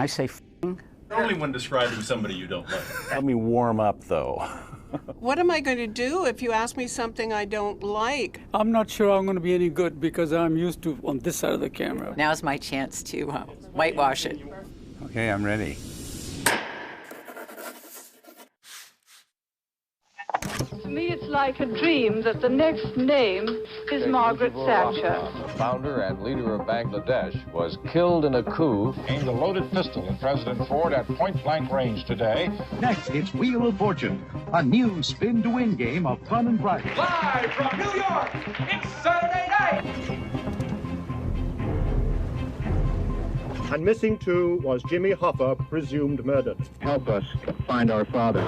say f***ing? Only when describing somebody you don't like. Let me warm up, though. What am I going to do if you ask me something I don't like? I'm not sure I'm going to be any good because I'm used to on this side of the camera. Now's my chance to whitewash it. Okay, I'm ready. To me, it's like a dream that the next name is Margaret Thatcher. The founder and leader of Bangladesh was killed in a coup. Aimed a loaded pistol at President Ford at point-blank range today. Next, it's Wheel of Fortune, a new spin-to-win game of fun and prize. Live from New York, it's Saturday night! And missing too was Jimmy Hoffa, presumed murdered. Help us find our father.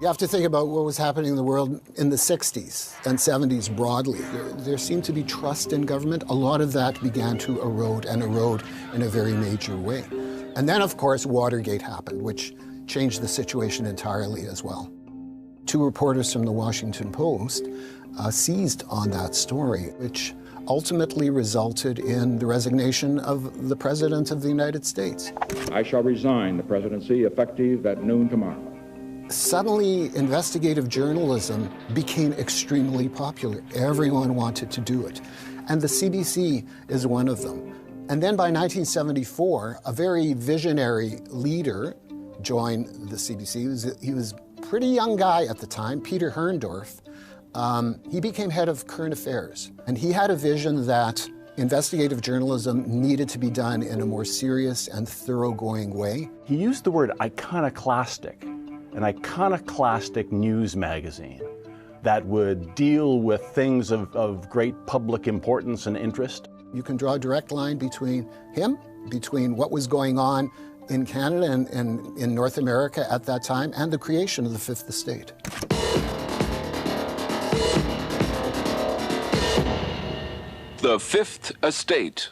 You have to think about what was happening in the world in the 60s and 70s broadly. There seemed to be trust in government. A lot of that began to erode and erode in a very major way. And then, of course, Watergate happened, which changed the situation entirely as well. Two reporters from the Washington Post seized on that story, which ultimately resulted in the resignation of the President of the United States. I shall resign the presidency effective at noon tomorrow. Suddenly, investigative journalism became extremely popular. Everyone wanted to do it. And the CBC is one of them. And then by 1974, a very visionary leader joined the CBC. He was a pretty young guy at the time, Peter Herndorf. He became head of current affairs. And he had a vision that investigative journalism needed to be done in a more serious and thoroughgoing way. He used the word iconoclastic. An iconoclastic news magazine that would deal with things of great public importance and interest. You can draw a direct line between him, between what was going on in Canada and in North America at that time, and the creation of the Fifth Estate. The Fifth Estate.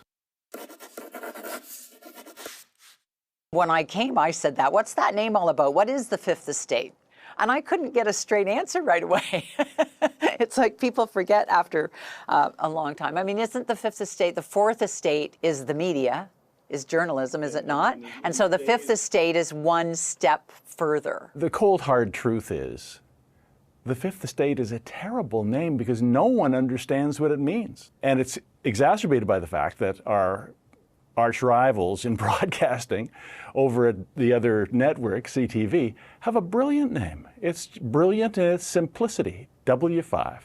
When I came, I said that. What's that name all about? What is the Fifth Estate? And I couldn't get a straight answer right away. It's like people forget after a long time. I mean, isn't the Fifth Estate, the Fourth Estate is the media, is journalism, is it not? And so the Fifth Estate is one step further. The cold, hard truth is, the Fifth Estate is a terrible name because no one understands what it means. And it's exacerbated by the fact that our arch rivals in broadcasting over at the other network, CTV, have a brilliant name. It's brilliant in its simplicity, W5.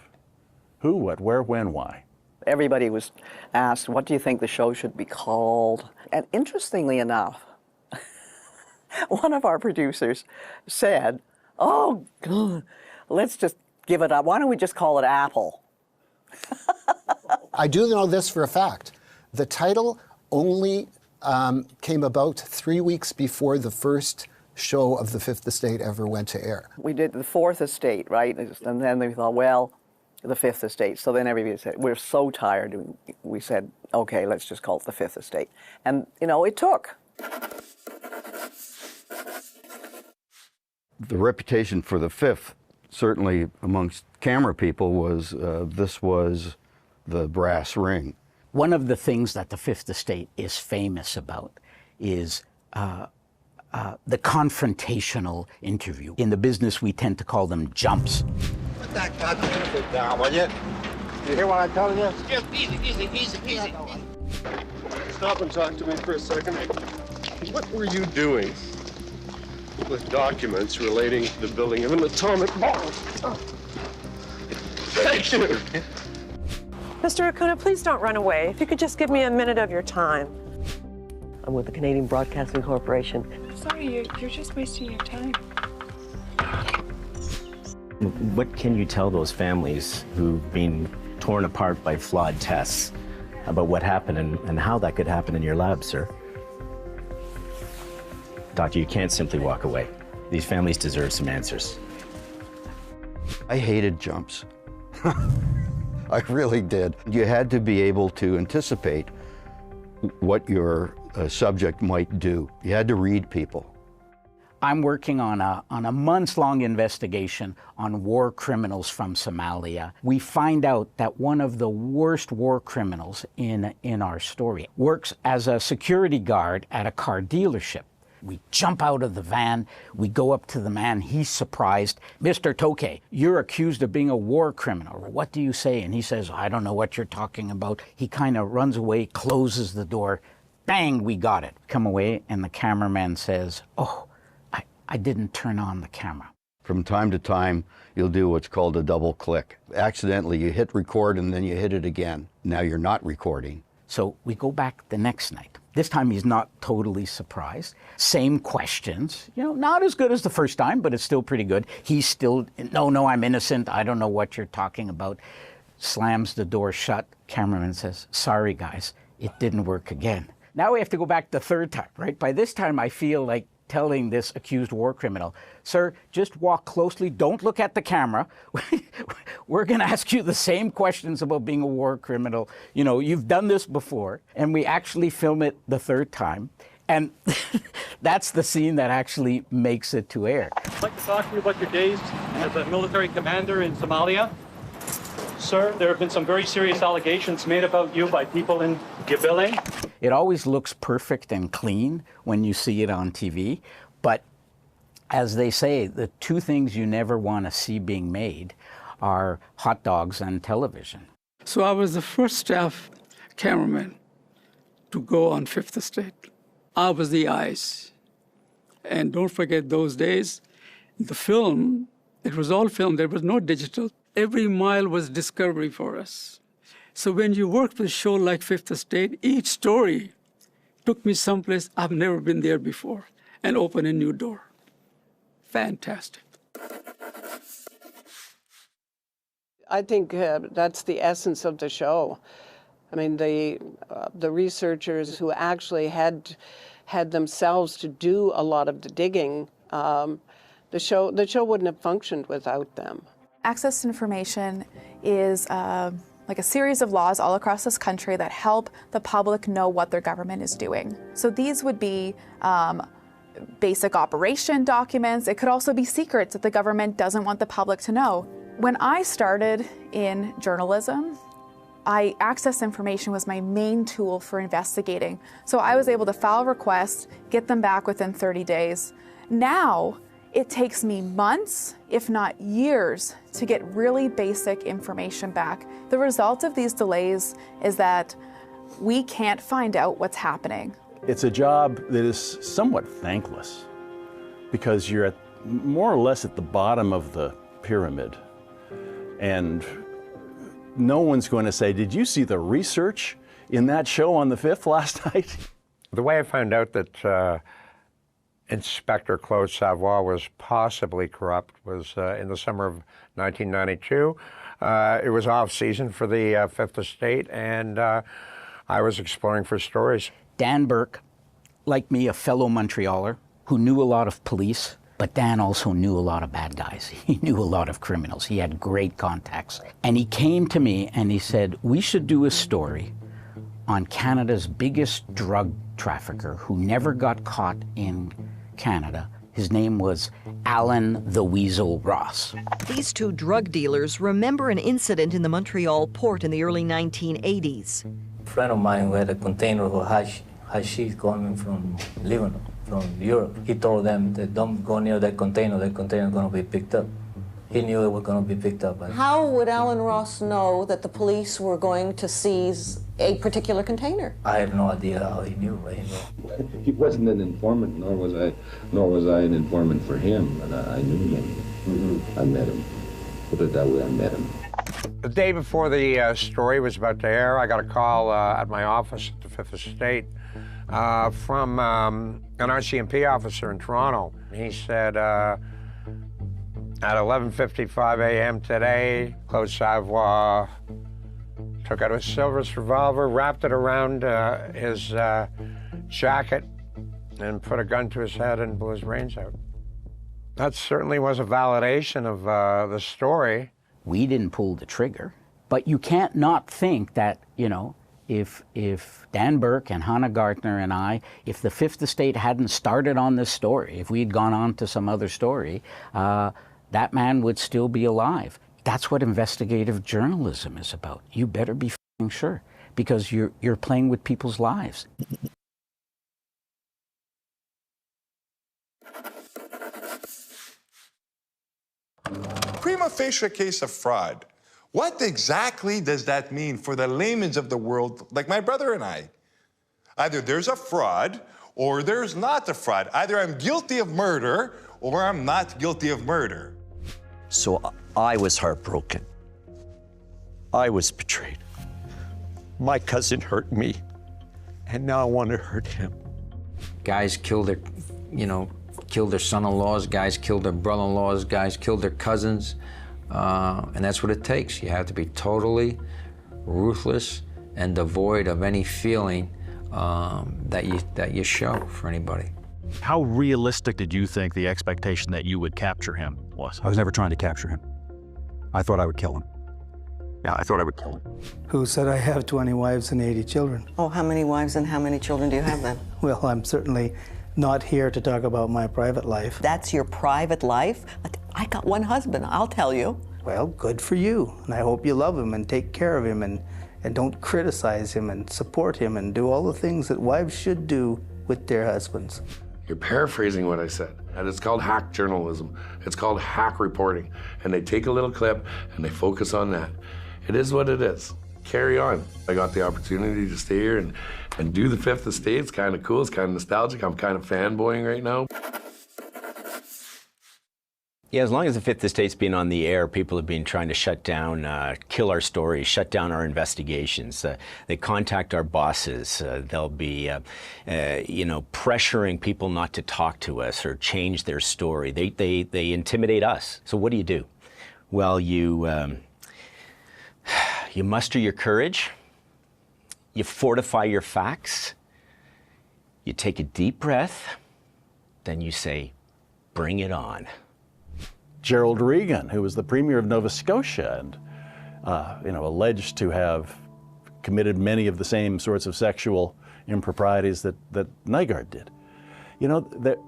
Who, what, where, when, why. Everybody was asked, what do you think the show should be called? And interestingly enough, one of our producers said, oh, God, let's just give it up. Why don't we just call it Apple? I do know this for a fact. The title only came about 3 weeks before the first show of the Fifth Estate ever went to air. We did the Fourth Estate, right? And then we thought, well, the Fifth Estate. So then everybody said, we're so tired. We said, okay, let's just call it the Fifth Estate. And, you know, it took. The reputation for the Fifth, certainly amongst camera people, was this was the brass ring. One of the things that the Fifth Estate is famous about is the confrontational interview. In the business, we tend to call them jumps. Put that goddamn thing down, will you? You hear what I'm telling you? Just easy. Stop and talk to me for a second. What were you doing with documents relating to the building of an atomic bomb? Thank you. Mr. Acuna, please don't run away. If you could just give me a minute of your time. I'm with the Canadian Broadcasting Corporation. Sorry, you're just wasting your time. What can you tell those families who've been torn apart by flawed tests about what happened and how that could happen in your lab, sir? Doctor, you can't simply walk away. These families deserve some answers. I hated jumps. I really did. You had to be able to anticipate what your subject might do. You had to read people. I'm working on a months-long investigation on war criminals from Somalia. We find out that one of the worst war criminals in our story works as a security guard at a car dealership. We jump out of the van, we go up to the man, he's surprised. Mr. Toke, you're accused of being a war criminal. What do you say? And he says, I don't know what you're talking about. He kind of runs away, closes the door. Bang, we got it. Come away, and the cameraman says, oh, I didn't turn on the camera. From time to time, you'll do what's called a double click. Accidentally, you hit record and then you hit it again. Now you're not recording. So we go back the next night. This time he's not totally surprised. Same questions, not as good as the first time, but it's still pretty good. He's still, no, I'm innocent. I don't know what you're talking about. Slams the door shut. Cameraman says, sorry guys, it didn't work again. Now we have to go back the third time, right? By this time I feel like telling this accused war criminal, sir, just walk closely, don't look at the camera. We're going to ask you the same questions about being a war criminal. You've done this before. And we actually film it the third time. And that's the scene that actually makes it to air. I'd like to talk to you about your days as a military commander in Somalia. Sir, there have been some very serious allegations made about you by people in Gibile. It always looks perfect and clean when you see it on TV, but as they say, the two things you never want to see being made are hot dogs and television. So I was the first staff cameraman to go on Fifth Estate. I was the eyes. And don't forget those days, the film, it was all film, there was no digital. Every mile was discovery for us. So when you work with a show like Fifth Estate, each story took me someplace I've never been there before and opened a new door. Fantastic. I think that's the essence of the show. I mean, the researchers who actually had themselves to do a lot of the digging, the show wouldn't have functioned without them. Access to information is like a series of laws all across this country that help the public know what their government is doing. So these would be basic operation documents. It could also be secrets that the government doesn't want the public to know. When I started in journalism, access information was my main tool for investigating. So I was able to file requests, get them back within 30 days. Now, it takes me months, if not years, to get really basic information back. The result of these delays is that we can't find out what's happening. It's a job that is somewhat thankless because you're more or less at the bottom of the pyramid. And no one's going to say, did you see the research in that show on the 5th last night? The way I found out that Inspector Claude Savoie was possibly corrupt was in the summer of 1992. It was off-season for the Fifth Estate, and I was exploring for stories. Dan Burke, like me, a fellow Montrealer who knew a lot of police, but Dan also knew a lot of bad guys. He knew a lot of criminals. He had great contacts. And he came to me and he said, we should do a story on Canada's biggest drug trafficker who never got caught in Canada. His name was Alan the Weasel Ross. These two drug dealers remember an incident in the Montreal port in the early 1980s. A friend of mine who had a container of hashish coming from Lebanon, from Europe. He told them that don't go near that container is going to be picked up. He knew it was going to be picked up. How would Alan Ross know that the police were going to seize a particular container? I have no idea how he knew. He wasn't an informant, nor was I an informant for him, and I knew him. I met him. Put it that way, I met him. The day before the story was about to air, I got a call at my office at the Fifth Estate from an RCMP officer in Toronto. He said, at 11:55 a.m. today, Claude Savoie took out a Silver's revolver, wrapped it around his jacket, and put a gun to his head and blew his brains out. That certainly was a validation of the story. We didn't pull the trigger, but you can't not think that, if Dan Burke and Hannah Gartner and I, if the Fifth Estate hadn't started on this story, if we'd gone on to some other story, that man would still be alive. That's what investigative journalism is about. You better be f***ing sure, because you're playing with people's lives. Prima facie case of fraud. What exactly does that mean for the laymen of the world, like my brother and I? Either there's a fraud or there's not a fraud. Either I'm guilty of murder or I'm not guilty of murder. So I was heartbroken. I was betrayed. My cousin hurt me, and now I want to hurt him. Guys kill their, killed their son-in-laws, guys killed their brother-in-laws, guys killed their cousins, and that's what it takes. You have to be totally ruthless and devoid of any feeling that you show for anybody. How realistic did you think the expectation that you would capture him was? I was never trying to capture him. I thought I would kill him. Yeah, I thought I would kill him. Who said I have 20 wives and 80 children? Oh, how many wives and how many children do you have then? Well, I'm certainly not here to talk about my private life. That's your private life? I got one husband, I'll tell you. Well, good for you. And I hope you love him and take care of him and don't criticize him and support him and do all the things that wives should do with their husbands. You're paraphrasing what I said, and it's called hack journalism. It's called hack reporting, and they take a little clip and they focus on that. It is what it is. Carry on. I got the opportunity to stay here and do the Fifth Estate. It's kind of cool, it's kind of nostalgic. I'm kind of fanboying right now. Yeah, as long as the Fifth Estate's been on the air, people have been trying to shut down, kill our stories, shut down our investigations. They contact our bosses. They'll be, pressuring people not to talk to us or change their story. They intimidate us. So what do? Well, you muster your courage. You fortify your facts. You take a deep breath. Then you say, bring it on. Gerald Regan, who was the Premier of Nova Scotia and alleged to have committed many of the same sorts of sexual improprieties that Nygaard did.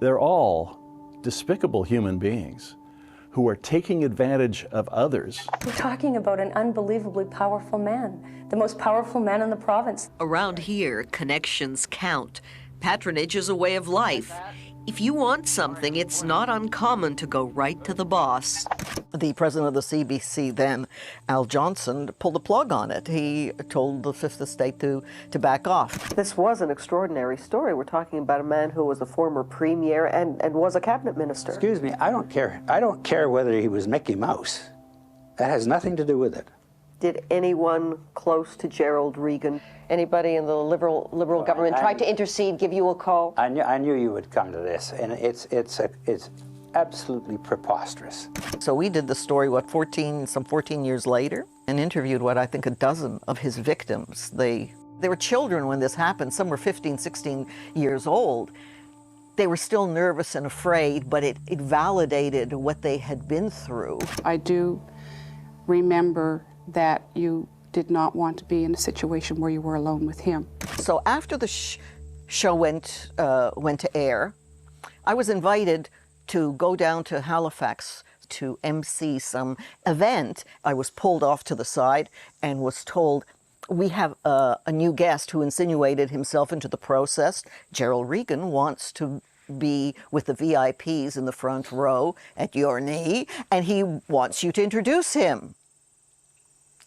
They're all despicable human beings who are taking advantage of others. We're talking about an unbelievably powerful man, the most powerful man in the province. Around here, connections count. Patronage is a way of life. If you want something, it's not uncommon to go right to the boss. The president of the CBC then, Al Johnson, pulled the plug on it. He told the Fifth Estate to back off. This was an extraordinary story. We're talking about a man who was a former premier and was a cabinet minister. Excuse me, I don't care. I don't care whether he was Mickey Mouse. That has nothing to do with it. Did anyone close to Gerald Regan, anybody in the liberal government try to intercede, give you a call? I knew you would come to this, and it's absolutely preposterous. So we did the story, some 14 years later, and interviewed I think a dozen of his victims. They were children when this happened. Some were 15, 16 years old. They were still nervous and afraid, but it validated what they had been through. I do remember that you did not want to be in a situation where you were alone with him. So after the show went to air, I was invited to go down to Halifax to MC some event. I was pulled off to the side and was told, we have a new guest who insinuated himself into the process. Gerald Regan wants to be with the VIPs in the front row at your knee, and he wants you to introduce him.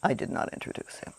I did not introduce him.